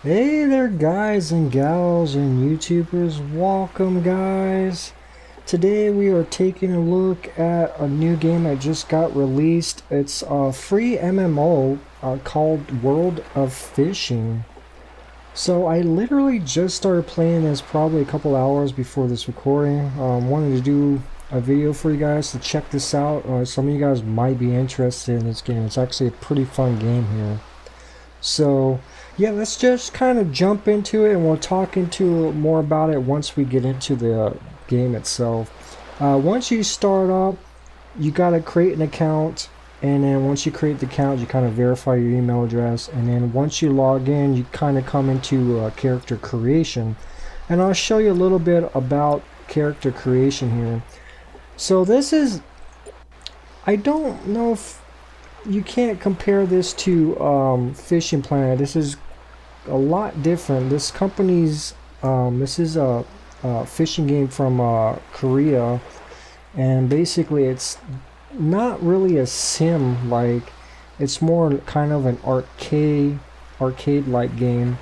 Hey there, guys and gals and YouTubers. Welcome, guys. Today we are taking a look at a new game that just got released. It's a free MMO called World of Fishing. So I literally just started playing this probably a couple hours before this recording. Wanted to do a video for you guys to check this out. Some of you guys might be interested in this game. It's actually a pretty fun game here. So yeah, let's just kind of jump into it, and we'll talk into more about it once we get into the game itself. Once you start up, you gotta create an account, and then once you create the account, you kind of verify your email address, and then once you log in, you kind of come into character creation, and I'll show you a little bit about character creation here. So this is, I don't know if you can't compare this to Fishing Planet. This is a lot different. This company's this is a fishing game from Korea, and basically it's not really a sim. Like, it's more kind of an arcade like game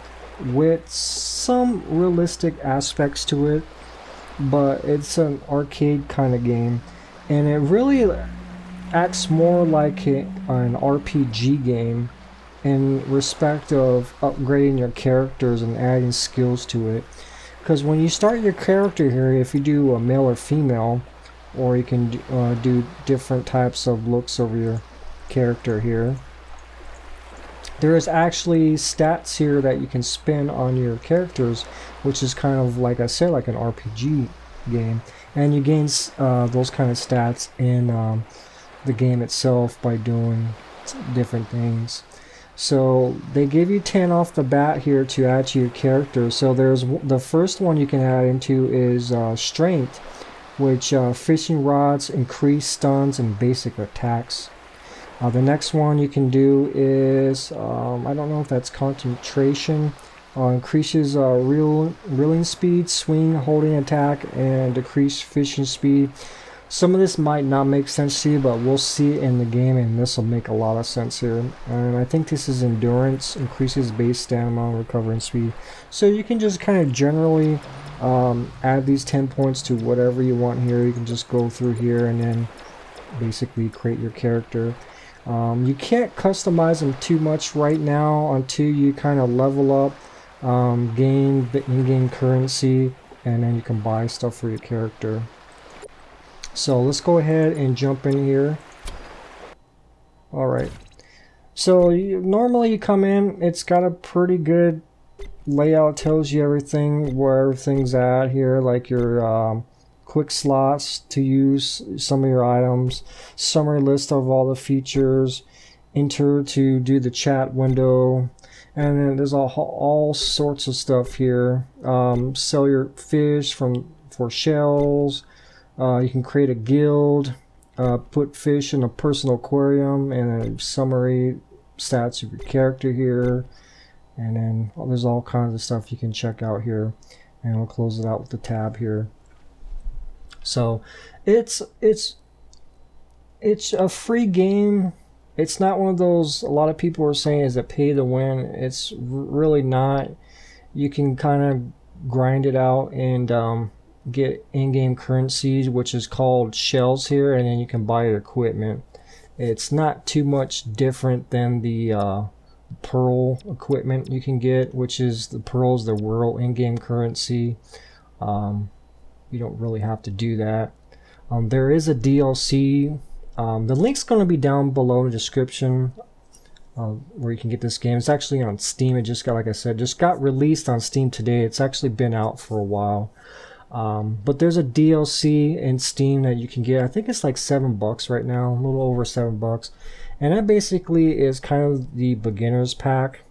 with some realistic aspects to it, but it's an arcade kind of game, and it really acts more like an RPG game in respect of upgrading your characters and adding skills to it. Because when you start your character here, if you do a male or female, or you can do different types of looks over your character here, there is actually stats here that you can spend on your characters, which is kind of, like I said, like an RPG game, and you gain those kind of stats in the game itself by doing different things. So they give you 10 off the bat here to add to your character. So there's the first one you can add into is strength, which fishing rods increase stuns and basic attacks. The next one you can do is I don't know if that's concentration. Increases reeling speed, swing, holding attack, and decrease fishing speed. Some of this might not make sense to you, but we'll see it in the game, and this will make a lot of sense here. And I think this is endurance, increases base stamina, recovering speed. So you can just kind of generally add these 10 points to whatever you want here. You can just go through here and then basically create your character. You can't customize them too much right now until you kind of level up, gain the in-game currency, and then you can buy stuff for your character. So let's go ahead and jump in here. Alright, so normally you come in, it's got a pretty good layout, tells you everything, where everything's at here, like your quick slots to use some of your items, summary list of all the features, enter to do the chat window, and then there's all sorts of stuff here. Sell your fish for shells. You can create a guild, put fish in a personal aquarium, and a summary stats of your character here, and then there's all kinds of stuff you can check out here, and we'll close it out with the tab here. So it's a free game. It's not one of those a lot of people are saying is a pay to win. It's really not. You can kind of grind it out and get in-game currencies, which is called shells here, and then you can buy your equipment. It's not too much different than the pearl equipment you can get, which is the pearls, the world in-game currency. You don't really have to do that. There is a DLC. The link's going to be down below in the description, where you can get this game. It's actually on Steam. It just got, like I said, just got released on Steam today. It's actually been out for a while. But there's a DLC in Steam that you can get. I think it's like $7 right now, a little over $7, and that basically is kind of the beginner's pack.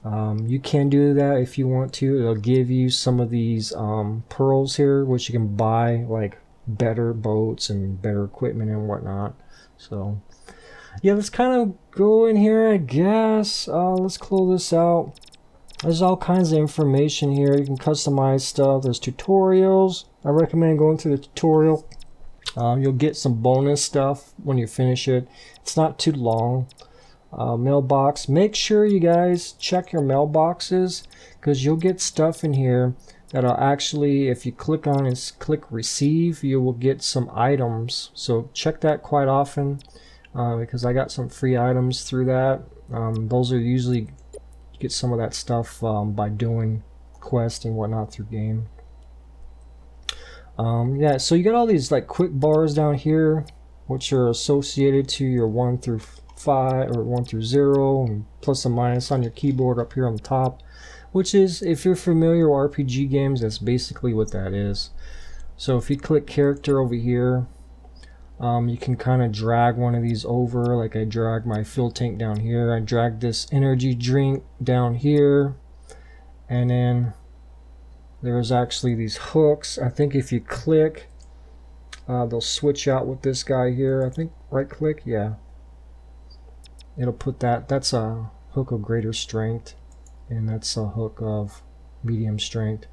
You can do that if you want to. It'll give you some of these pearls here, which you can buy, like better boats and better equipment and whatnot. So yeah, let's kind of go in here, I guess. Let's close this out. There's all kinds of information here. You can customize stuff. There's tutorials. I recommend going to the tutorial. You'll get some bonus stuff when you finish it. It's not too long. Mailbox. Make sure you guys check your mailboxes, because you'll get stuff in here that'll actually, if you click on and click receive, you will get some items. So check that quite often, because I got some free items through that. Those are usually, you get some of that stuff by doing quests and whatnot through game. Yeah, so you got all these like quick bars down here, which are associated to your 1 through 5 or 1 through 0, and plus and minus on your keyboard up here on the top, which is, if you're familiar with RPG games, that's basically what that is. So if you click character over here, you can kind of drag one of these over, like I drag my fuel tank down here, I drag this energy drink down here, and then there's actually these hooks. I think if you click, they'll switch out with this guy here. I think right click, yeah, it'll put that's a hook of greater strength, and that's a hook of medium strength.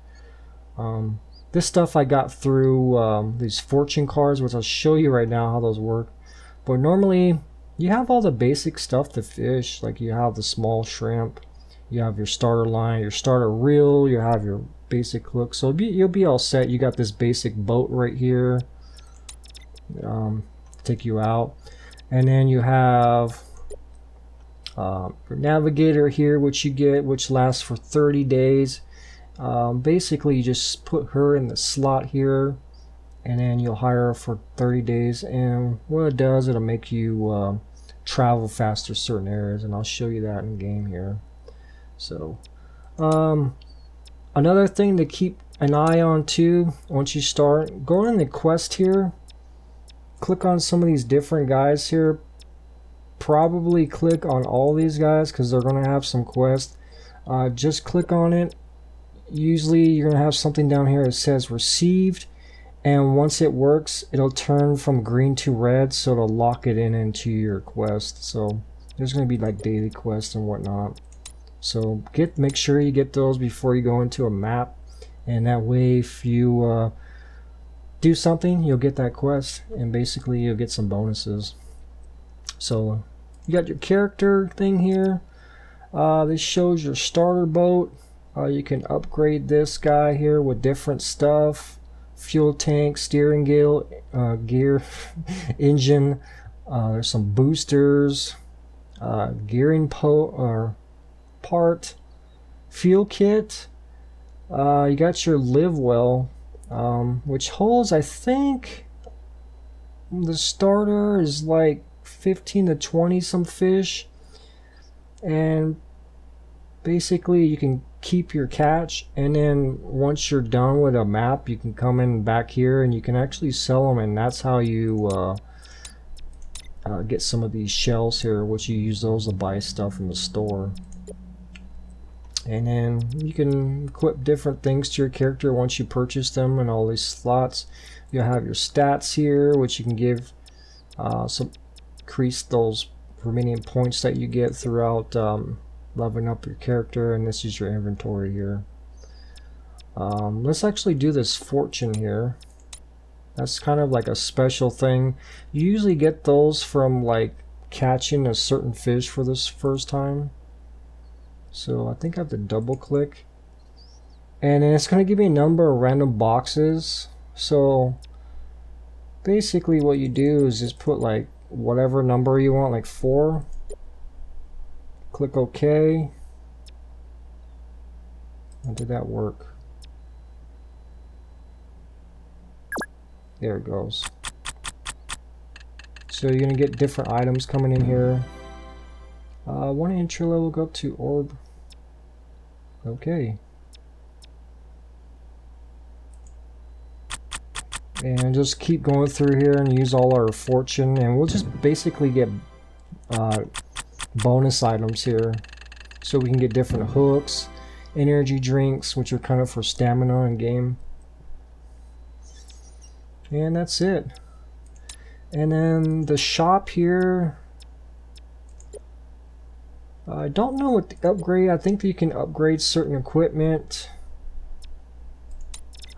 This stuff I got through these fortune cards, which I'll show you right now how those work. But normally you have all the basic stuff to fish, like you have the small shrimp, you have your starter line, your starter reel, you have your basic hook, so you'll be all set. You got this basic boat right here, take you out, and then you have your navigator here, which you get, which lasts for 30 days. Basically you just put her in the slot here, and then you'll hire her for 30 days, and what it does, it'll make you travel faster certain areas, and I'll show you that in game here. So another thing to keep an eye on too, once you start going in the quest here, click on some of these different guys here. Probably click on all these guys, because they're going to have some quests. Just click on it. Usually you're going to have something down here that says received, and once it works, it'll turn from green to red, so it'll lock it into your quest. So there's going to be like daily quests and whatnot. So make sure you get those before you go into a map, and that way if you do something, you'll get that quest, and basically you'll get some bonuses. So you got your character thing here. This shows your starter boat. You can upgrade this guy here with different stuff: fuel tank, steering gear, engine. There's some boosters, gearing part, fuel kit. You got your live well, which holds, I think the starter is like 15 to 20 some fish, and basically you can keep your catch, and then once you're done with a map, you can come in back here and you can actually sell them, and that's how you get some of these shells here, which you use those to buy stuff in the store. And then you can equip different things to your character once you purchase them in all these slots. You'll have your stats here, which you can give some increase those remaining points that you get throughout leveling up your character, and this is your inventory here. Let's actually do this fortune here. That's kind of like a special thing. You usually get those from like catching a certain fish for this first time. So I think I have to double click, and then it's going to give me a number of random boxes. So basically what you do is just put like whatever number you want, like 4. Click OK. How did that work? There it goes. So you're going to get different items coming in here. One entry level, go up to orb. Okay. And just keep going through here and use all our fortune, and we'll just basically get bonus items here, so we can get different hooks, energy drinks, which are kind of for stamina in game, and that's it. And then the shop here, I don't know what the upgrade. I think that you can upgrade certain equipment.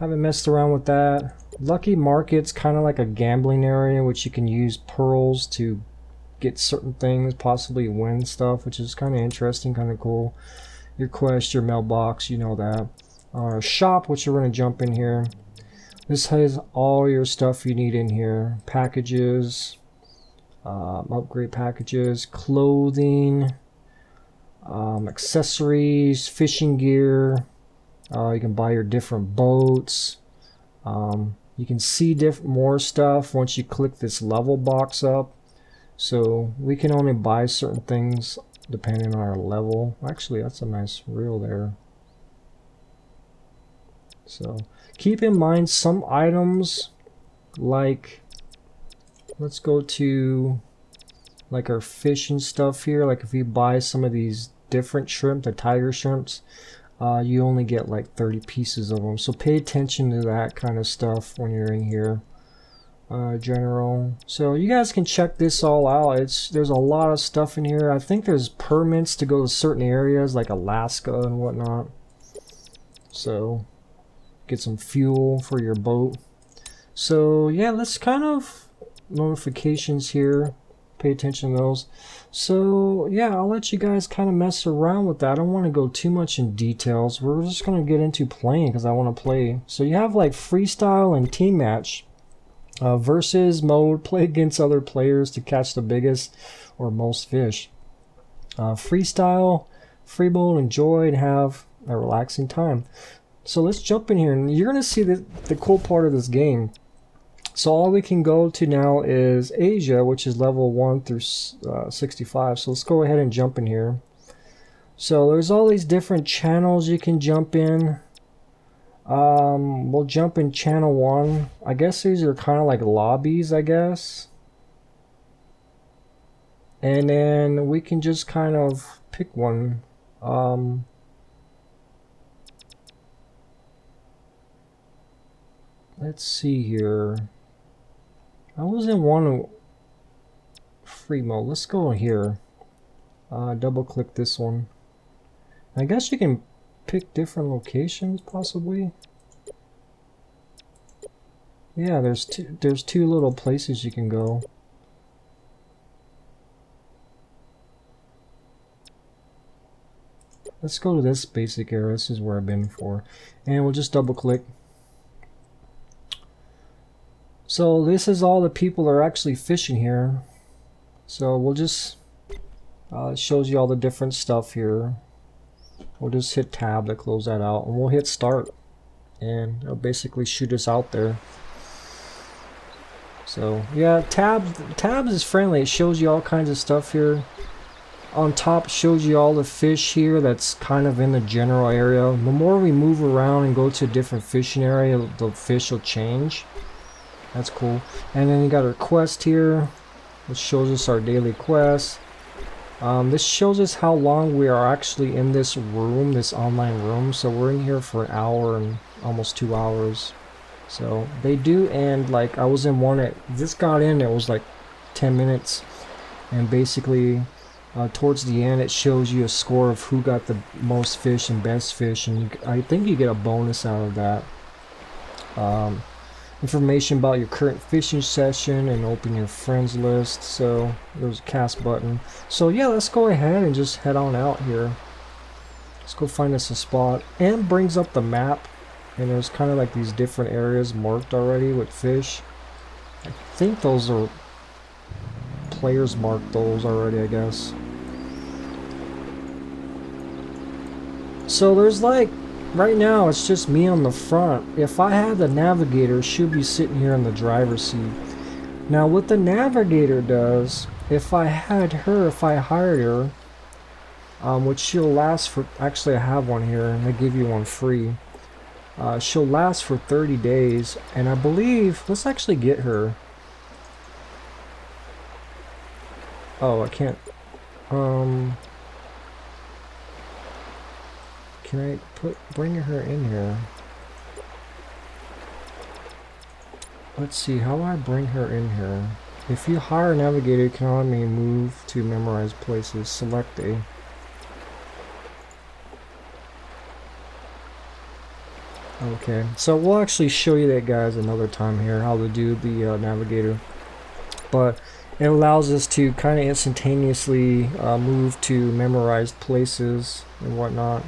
I haven't messed around with that. Lucky Market's kind of like a gambling area, which you can use pearls to get certain things, possibly win stuff, which is kind of interesting, kind of cool. Your quest, your mailbox, you know that. Our shop, which we're going to jump in here. This has all your stuff you need in here. Packages, upgrade packages, clothing, accessories, fishing gear. You can buy your different boats. You can see more stuff once you click this level box up. So we can only buy certain things depending on our level. Actually, that's a nice reel there. So keep in mind some items, like let's go to like our fish and stuff here. Like if you buy some of these different shrimp, the tiger shrimps, you only get like 30 pieces of them. So pay attention to that kind of stuff when you're in here. General. So you guys can check this all out. There's a lot of stuff in here. I think there's permits to go to certain areas like Alaska and whatnot. So get some fuel for your boat. So yeah, let's kind of notifications here. Pay attention to those. So yeah, I'll let you guys kind of mess around with that. I don't want to go too much in details. We're just going to get into playing because I want to play. So you have like freestyle and team match. Versus mode, play against other players to catch the biggest or most fish. Freestyle, free mode, enjoy and have a relaxing time. So let's jump in here, and you're going to see the cool part of this game. So all we can go to now is Asia, which is level 1 through 65. So let's go ahead and jump in here. So there's all these different channels you can jump in. We'll jump in channel 1. I guess these are kind of like lobbies, I guess. And then we can just kind of pick one. Let's see here. I was in one free mode. Let's go here. Double click this one. I guess you can pick different locations possibly. Yeah, there's two little places you can go. Let's go to this basic area. This is where I've been before, and we'll just double click. So this is all the people that are actually fishing here. So we'll just it shows you all the different stuff here. We'll just hit tab to close that out, and we'll hit start, and it'll basically shoot us out there. So yeah, tabs is friendly. It shows you all kinds of stuff here. On top it shows you all the fish here that's kind of in the general area. The more we move around and go to a different fishing area, the fish will change. That's cool. And then you got our quest here, which shows us our daily quest. This shows us how long we are actually in this room, this online room. So we're in here for an hour and almost 2 hours. So they do end, like I was in one at, this got in, it was like 10 minutes. And basically towards the end it shows you a score of who got the most fish and best fish. And I think you get a bonus out of that. Information about your current fishing session and open your friends list. So there's a cast button. So yeah, let's go ahead and just head on out here. Let's go find us a spot, and brings up the map, and there's kind of like these different areas marked already with fish. I think those are players marked those already, I guess. So there's like, right now it's just me on the front. If I had the navigator, she'll be sitting here in the driver's seat. Now what the navigator does, if I hired her, which she'll last for, actually I have one here and they give you one free. She'll last for 30 days, and I believe, let's actually get her. Oh, I can't. Can I bring her in here? Let's see, how do I bring her in here? If you hire a navigator, you can only move to memorize places. Select a. Okay, so we'll actually show you that, guys, another time here, how to do the navigator. But It allows us to kind of instantaneously move to memorized places and whatnot.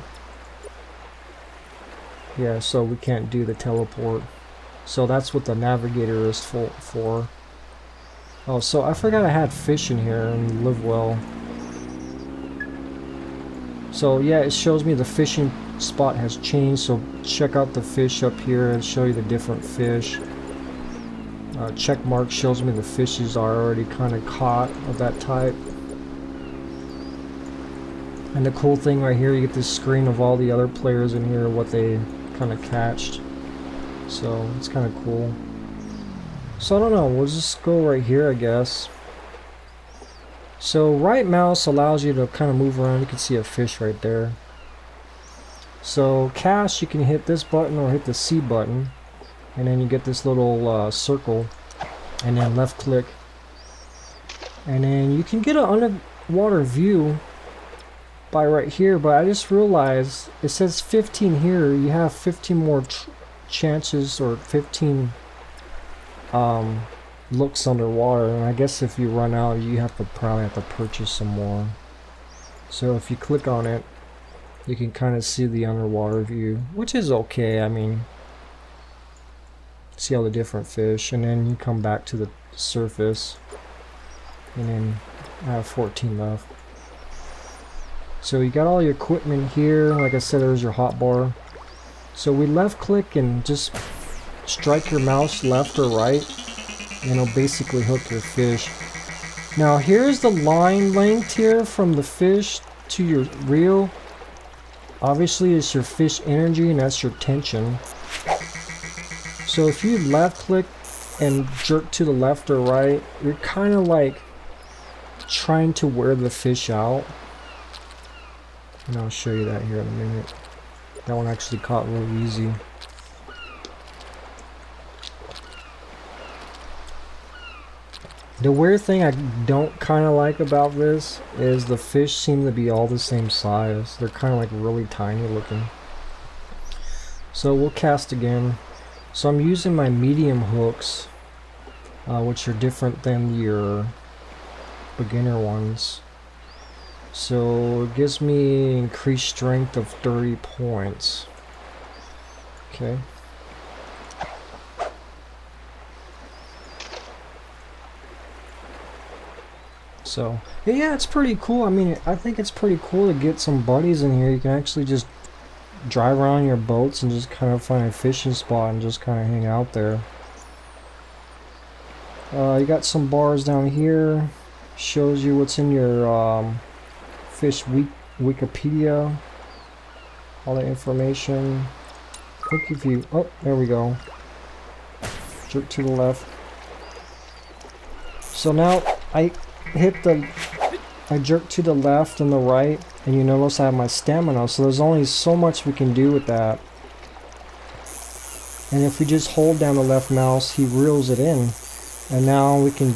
Yeah, so we can't do the teleport. So that's what the navigator is for. Oh, so I forgot I had fish in here and live well. So yeah, it shows me the fishing spot has changed, so check out the fish up here and show you the different fish. Check mark shows me the fishes are already kind of caught of that type. And the cool thing right here, you get this screen of all the other players in here, what they kind of catched. So it's kind of cool. So I don't know, we'll just go right here, I guess. So right mouse allows you to kind of move around. You can see a fish right there. So cast, you can hit this button or hit the C button, and then you get this little circle, and then left click, and then you can get an underwater view by right here. But I just realized it says 15 here. You have 15 more chances, or 15 looks underwater, and I guess if you run out you probably have to purchase some more. So if you click on it, you can kind of see the underwater view, which is okay. I mean, see all the different fish, and then you come back to the surface, and then I have 14 left. So you got all your equipment here. Like I said, there's your hotbar. So we left click and just strike your mouse left or right, and it'll basically hook your fish. Now here's the line length here from the fish to your reel. Obviously it's your fish energy, and that's your tension. So if you left click and jerk to the left or right, you're kind of like trying to wear the fish out. And I'll show you that here in a minute. That one actually caught real easy. The weird thing I don't kind of like about this is the fish seem to be all the same size. They're kind of like really tiny looking. So we'll cast again. So I'm using my medium hooks, which are different than your beginner ones. So it gives me increased strength of 30 points. Okay. So yeah, it's pretty cool. I mean, I think it's pretty cool to get some buddies in here. You can actually just drive around your boats and just kind of find a fishing spot and just kind of hang out there. You got some bars down here. Shows you what's in your fish Wikipedia. All the information. I think if you... Oh, there we go. Jerk to the left. So now I jerk to the left and the right, and you notice I have my stamina, so there's only so much we can do with that. And if we just hold down the left mouse, he reels it in, and now we can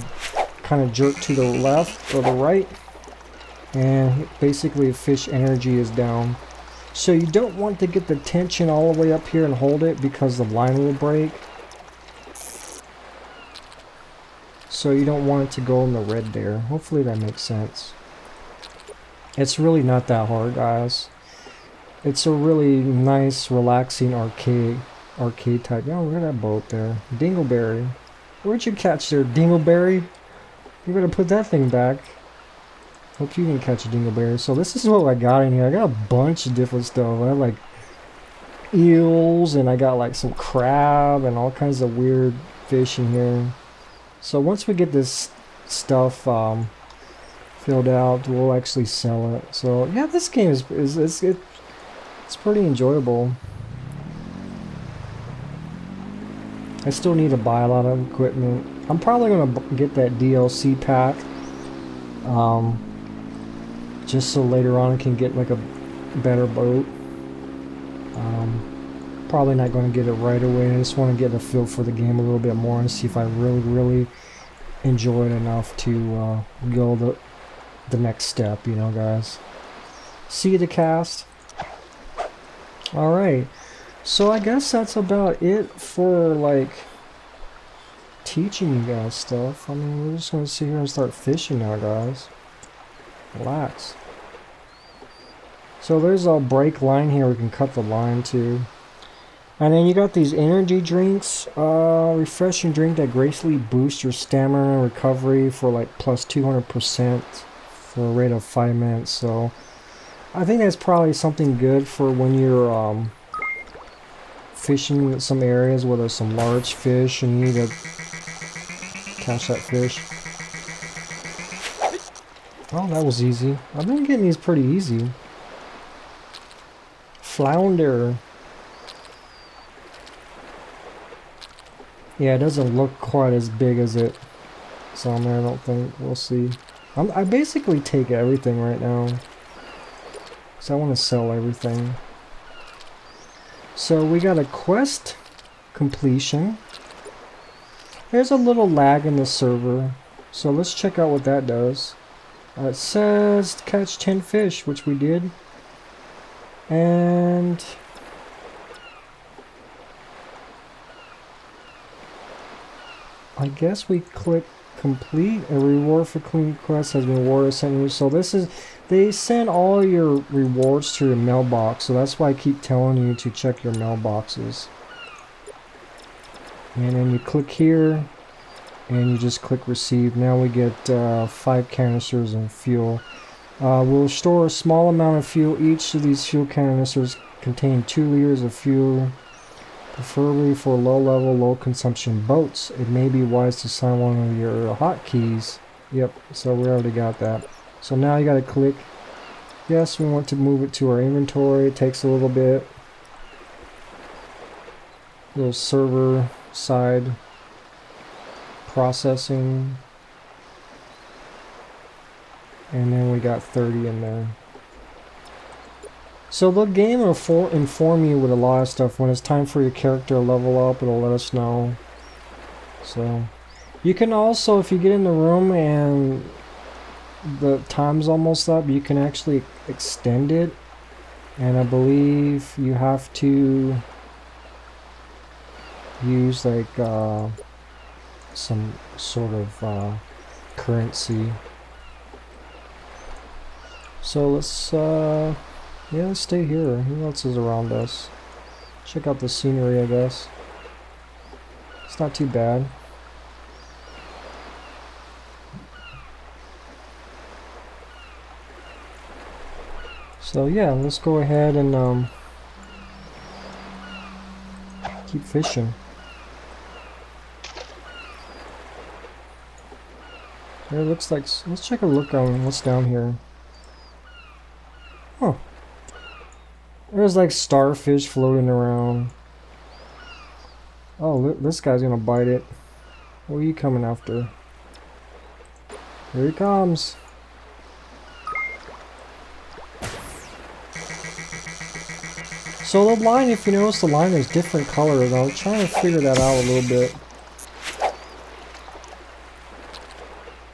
kind of jerk to the left or the right, and basically fish energy is down. So you don't want to get the tension all the way up here and hold it, because the line will break. So you don't want it to go in the red there. Hopefully that makes sense. It's really not that hard, guys. It's a really nice, relaxing arcade type. Oh, look at that boat there. Dingleberry. Where'd you catch there, Dingleberry? You better put that thing back. Hope you can catch a Dingleberry. So this is what I got in here. I got a bunch of different stuff. I have like eels, and I got like some crab and all kinds of weird fish in here. So once we get this stuff filled out, we'll actually sell it. So yeah, this game is it's pretty enjoyable. I still need to buy a lot of equipment. I'm probably gonna get that DLC pack, just so later on I can get like a better boat. Probably not going to get it right away. I just want to get a feel for the game a little bit more and see if I really enjoy it enough to go the next step, you know, guys. See the cast. Alright, so I guess that's about it for like teaching you guys stuff. I mean, we're just gonna sit here and start fishing now, guys. Relax. So there's a break line here. We can cut the line to. And then you got these energy drinks. Refreshing drink that greatly boosts your stamina and recovery for like plus 200% for a rate of 5 minutes. So I think that's probably something good for when you're fishing in some areas where there's some large fish and you need to catch that fish. Oh, that was easy. I've been getting these pretty easy. Flounder. Yeah, it doesn't look quite as big as it's on there, I don't think. We'll see. I basically take everything right now. So I want to sell everything. So we got a quest completion. There's a little lag in the server. So let's check out what that does. It says catch 10 fish, which we did. And I guess we click complete. A reward for clean quest has been awarded sent you. So this is, they send all your rewards to your mailbox. So that's why I keep telling you to check your mailboxes. And then you click here and you just click receive. Now we get 5 canisters of fuel. We'll store a small amount of fuel. Each of these fuel canisters contain 2 liters of fuel, preferably for low-level, low-consumption boats. It may be wise to sign one of your hotkeys. Yep, so we already got that. So now you got to click yes. We want to move it to our inventory. It takes a little bit. Little server side processing. And then we got 30 in there. So the game will inform you with a lot of stuff. When it's time for your character to level up, it'll let us know. So you can also, if you get in the room and the time's almost up, you can actually extend it. And I believe you have to use like some sort of currency. So let's yeah, let's stay here. Who else is around us? Check out the scenery, I guess. It's not too bad. So yeah, let's go ahead and keep fishing. It looks like, let's check a look on what's down here. Huh. There's like starfish floating around. Oh, this guy's gonna bite it. What are you coming after? Here he comes. So the line, if you notice, the line is different colors. I was trying to figure that out a little bit.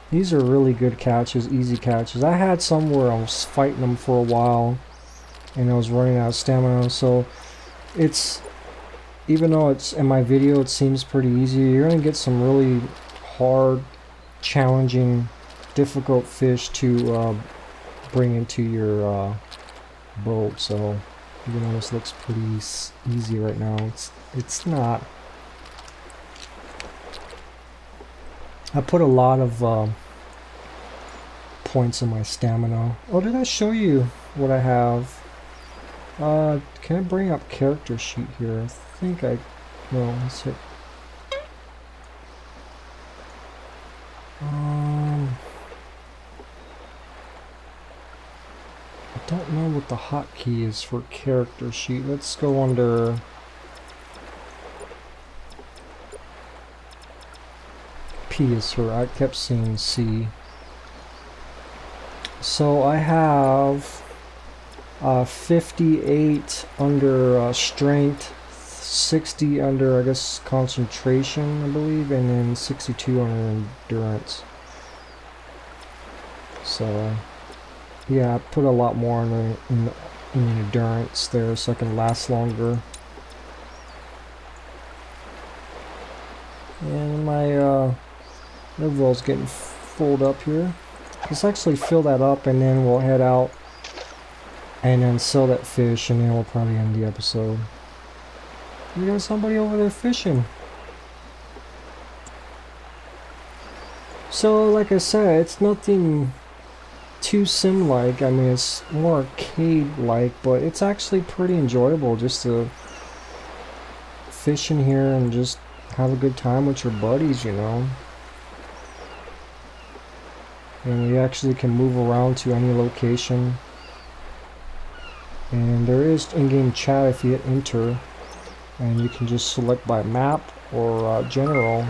These are really good catches, easy catches. I had some where I was fighting them for a while and I was running out of stamina. So it's, even though it's in my video it seems pretty easy, you're gonna get some really hard, challenging, difficult fish to bring into your boat. So even though this looks pretty easy right now, it's not. I put a lot of points in my stamina. Oh, did I show you what I have? Can I bring up character sheet here? I think I... No, let's hit... I don't know what the hotkey is for character sheet. Let's go under... P is for, I kept seeing C. So I have 58 under strength, 60 under, I guess, concentration, I believe, and then 62 under endurance. So yeah, I put a lot more in endurance there so I can last longer. And my live well's getting filled up here. Let's actually fill that up and then we'll head out and then sell that fish and then we'll probably end the episode. We got somebody over there fishing. So like I said, it's nothing too sim-like. I mean, it's more arcade-like, but it's actually pretty enjoyable just to fish in here and just have a good time with your buddies, you know. And you actually can move around to any location. And there is in-game chat if you hit enter. And you can just select by map or general.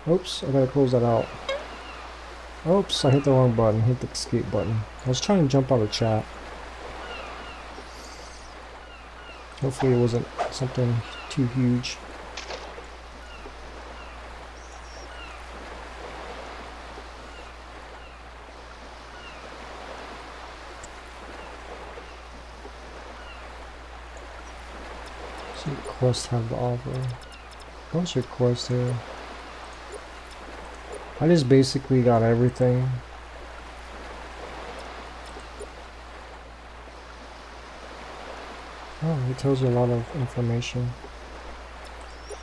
Oops, I gotta close that out. Oops, I hit the wrong button. Hit the escape button. I was trying to jump out of chat. Hopefully it wasn't something too huge. See what quests have to offer. Bunch of quests here. I just basically got everything. Oh, it tells you a lot of information.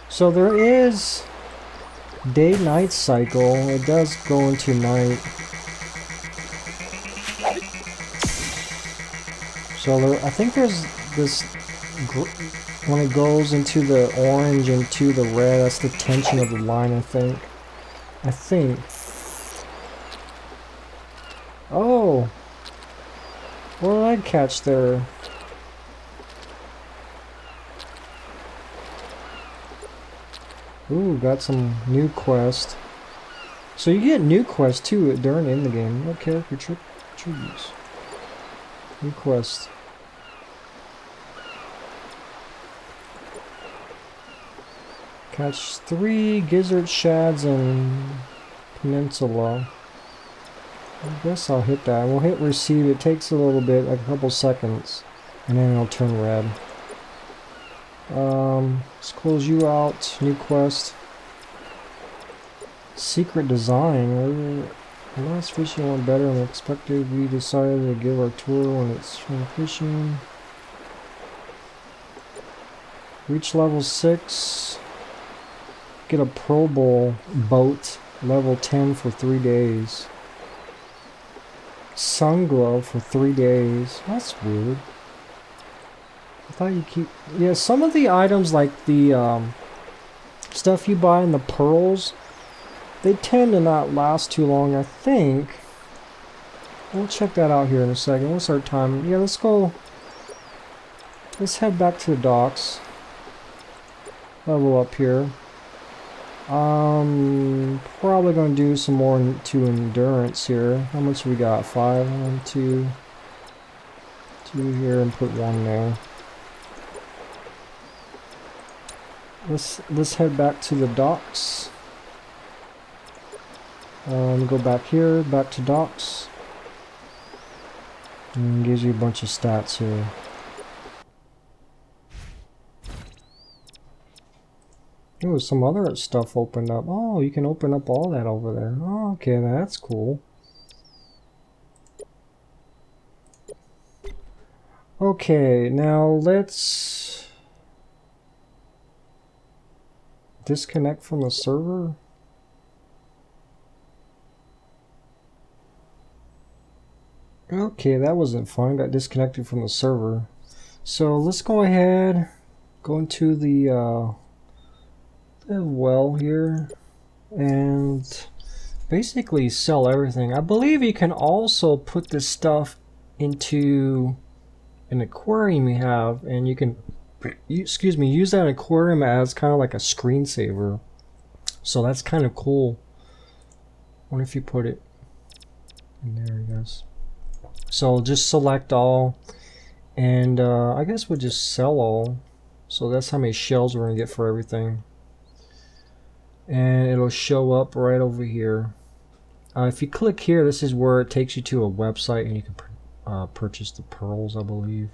So there is day-night cycle. It does go into night. So there, I think there's this, when it goes into the orange and to the red, that's the tension of the line, I think. Oh! What did I catch there? Ooh, got some new quest. So you get new quests too during in the game. No character tributes. New quest. Catch 3 gizzard shads in Peninsula. I guess I'll hit that. We'll hit receive. It takes a little bit, like a couple seconds, and then it'll turn red. Let's close you out. New quest. Secret design. The last fishing went better than expected. We decided to give our tour when it's from fishing. Reach level 6. Get a Pro Bowl boat level 10 for 3 days. Sun glove for 3 days. That's weird. I thought you keep... Yeah, some of the items like the stuff you buy in the pearls, they tend to not last too long, I think. We'll check that out here in a second. What's our time? Yeah, let's go. Let's head back to the docks. Level up here. Probably gonna do some more to endurance here. How much we got? 5, 1, 2, 2 here, and put 1 there. Let's head back to the docks. Go back here, back to docks. And it gives you a bunch of stats here. Ooh, some other stuff opened up. Oh, you can open up all that over there. Oh, okay, that's cool. Okay, now let's disconnect from the server. Okay, that wasn't fun. Got disconnected from the server. So let's go ahead, go into the well here, and basically sell everything. I believe you can also put this stuff into an aquarium you have, and you can, excuse me, use that aquarium as kind of like a screensaver. So that's kind of cool. What if you put it in there, I guess. So just select all, and I guess we'll just sell all. So that's how many shells we're gonna get for everything. And it'll show up right over here. If you click here, this is where it takes you to a website, and you can purchase the pearls, I believe.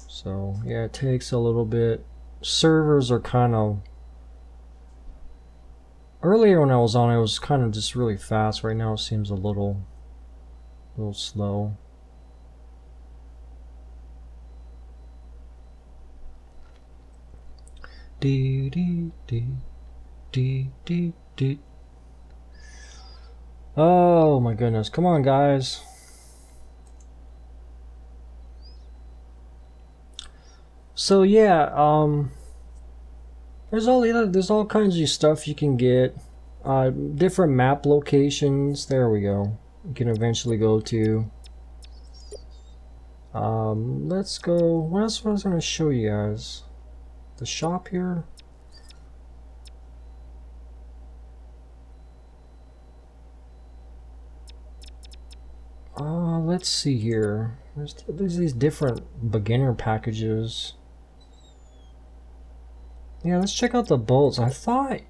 So yeah, it takes a little bit. servers are kind of... Earlier when I was on, it was kind of just really fast. Right now it seems a little slow. Dee dee dee dee dee dee. Oh my goodness! Come on, guys. So yeah, there's all kinds of stuff you can get. Different map locations. There we go. You can eventually go to. Let's go. What else was I going to show you guys? The shop here. Let's see here. There's these different beginner packages. Yeah, let's check out the bolts. I thought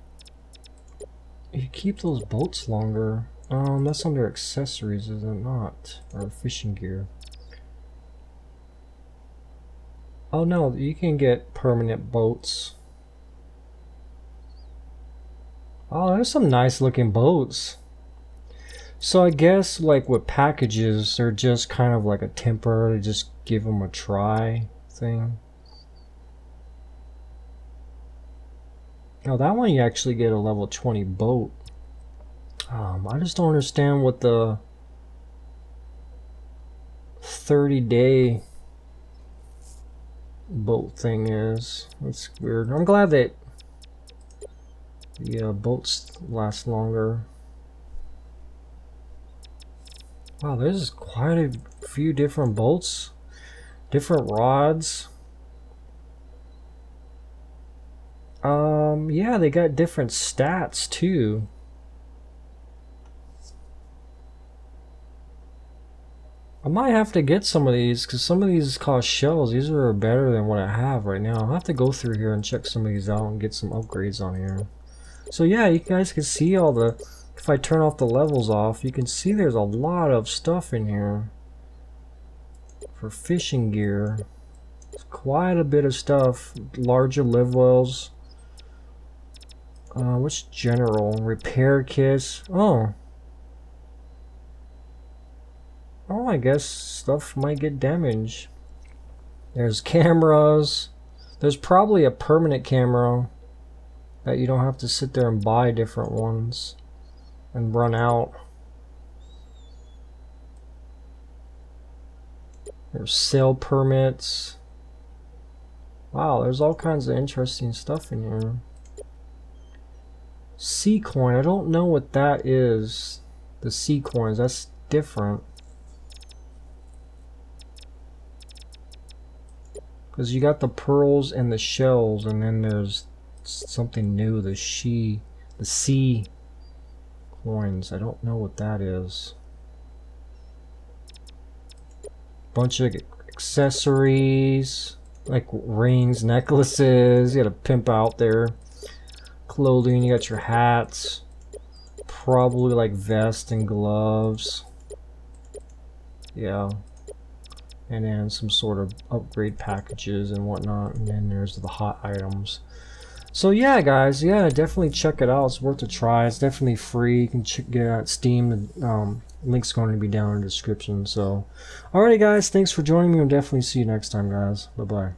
you keep those bolts longer. That's under accessories, is it not? Or fishing gear. Oh no, you can get permanent boats. Oh, there's some nice looking boats. So I guess like with packages, they're just kind of like a temporary, just give them a try thing. Oh, that one you actually get a level 20 boat. I just don't understand what the 30-day boat thing is. That's weird. I'm glad that the boats last longer. Wow, there's quite a few different bolts, different rods. Yeah, they got different stats too. I might have to get some of these because some of these cost shells. These are better than what I have right now. I'll have to go through here and check some of these out and get some upgrades on here. So yeah, you guys can see all the... If I turn off the levels off, you can see there's a lot of stuff in here for fishing gear. It's quite a bit of stuff. Larger live wells. What's general? Repair kits. Oh, I guess stuff might get damaged. There's cameras. There's probably a permanent camera that you don't have to sit there and buy different ones and run out. There's sale permits. Wow, there's all kinds of interesting stuff in here. C coin, I don't know what that is. The C coins, that's different. Because you got the pearls and the shells, and then there's something new, the C coins. I don't know what that is. Bunch of accessories, like rings, necklaces. You gotta pimp out there. Clothing, you got your hats. Probably like vests and gloves. Yeah. And then some sort of upgrade packages and whatnot. And then there's the hot items. So yeah, guys, yeah, definitely check it out. It's worth a try. It's definitely free. You can get it at Steam. The link's going to be down in the description. So, alrighty, guys, thanks for joining me. I'll definitely see you next time, guys. Bye bye.